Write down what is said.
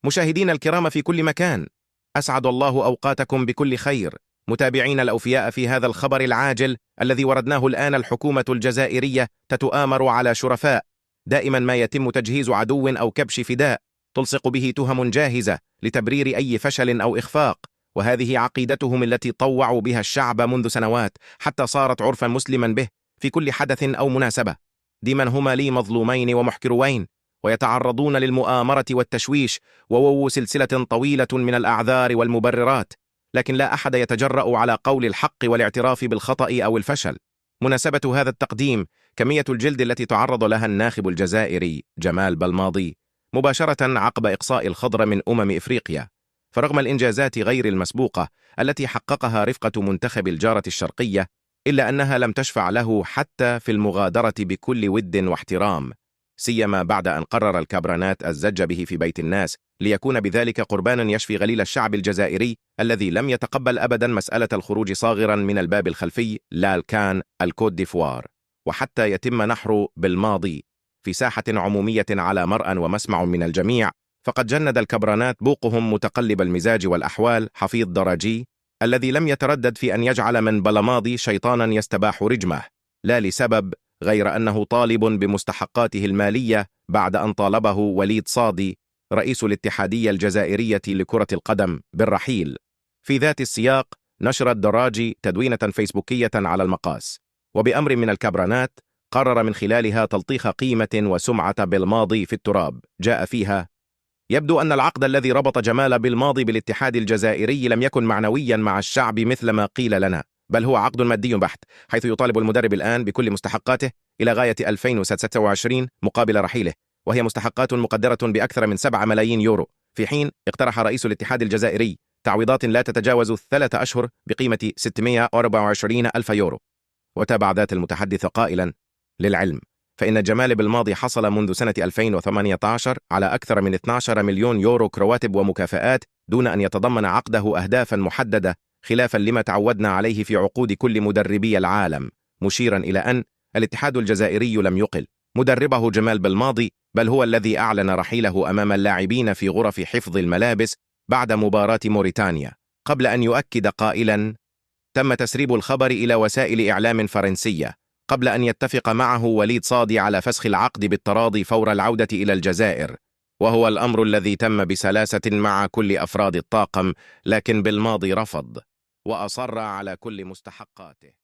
مشاهدين الكرام في كل مكان، أسعد الله أوقاتكم بكل خير. متابعين الأوفياء، في هذا الخبر العاجل الذي وردناه الآن، الحكومة الجزائرية تتآمر على شرفاء. دائما ما يتم تجهيز عدو أو كبش فداء تلصق به تهم جاهزة لتبرير أي فشل أو إخفاق، وهذه عقيدتهم التي طوعوا بها الشعب منذ سنوات، حتى صارت عرفا مسلما به في كل حدث أو مناسبة. ديما هما لي مظلومين ومحكروين، ويتعرضون للمؤامرة والتشويش ووو سلسلة طويلة من الأعذار والمبررات، لكن لا أحد يتجرأ على قول الحق والاعتراف بالخطأ أو الفشل. مناسبة هذا التقديم كمية الجلد التي تعرض لها الناخب الجزائري جمال بلماضي مباشرة عقب إقصاء الخضر من إفريقيا. فرغم الإنجازات غير المسبوقة التي حققها رفقة منتخب الجارة الشرقية، إلا أنها لم تشفع له حتى في المغادرة بكل ود واحترام، سيما بعد أن قرر الكابرانات الزج به في بيت الناس، ليكون بذلك قربانا يشفي غليل الشعب الجزائري الذي لم يتقبل أبدا مسألة الخروج صاغرا من الباب الخلفي لالكان الكوت ديفوار، وحتى يتم نحر بالماضي في ساحة عمومية على مرأى ومسمع من الجميع. فقد جند الكبرانات بوقهم متقلب المزاج والأحوال حفيظ دراجي، الذي لم يتردد في أن يجعل من بلماضي شيطانا يستباح رجمه، لا لسبب غير أنه طالب بمستحقاته المالية بعد أن طالبه وليد صادي رئيس الاتحادية الجزائرية لكرة القدم بالرحيل. في ذات السياق نشرت دراجي تدوينة فيسبوكية على المقاس، وبأمر من الكبرانات قرر من خلالها تلطيخ قيمة وسمعة بالماضي في التراب. جاء فيها: يبدو أن العقد الذي ربط جمال بالماضي بالاتحاد الجزائري لم يكن معنويا مع الشعب مثل ما قيل لنا، بل هو عقد مادي بحت، حيث يطالب المدرب الآن بكل مستحقاته إلى غاية 2026 مقابل رحيله، وهي مستحقات مقدرة بأكثر من 7 ملايين يورو، في حين اقترح رئيس الاتحاد الجزائري تعويضات لا تتجاوز 3 أشهر بقيمة 624 ألف يورو. وتابع ذات المتحدث قائلا: للعلم فإن جمال بالماضي حصل منذ سنة 2018 على أكثر من 12 مليون يورو كرواتب ومكافآت، دون أن يتضمن عقده أهدافا محددة، خلافا لما تعودنا عليه في عقود كل مدربي العالم، مشيرا إلى أن الاتحاد الجزائري لم يقل مدربه جمال بالماضي، بل هو الذي أعلن رحيله أمام اللاعبين في غرف حفظ الملابس بعد مباراة موريتانيا، قبل أن يؤكد قائلا: تم تسريب الخبر إلى وسائل إعلام فرنسية قبل أن يتفق معه وليد صادي على فسخ العقد بالتراضي فور العودة إلى الجزائر، وهو الأمر الذي تم بسلاسة مع كل أفراد الطاقم، لكن بالماضي رفض وأصر على كل مستحقاته.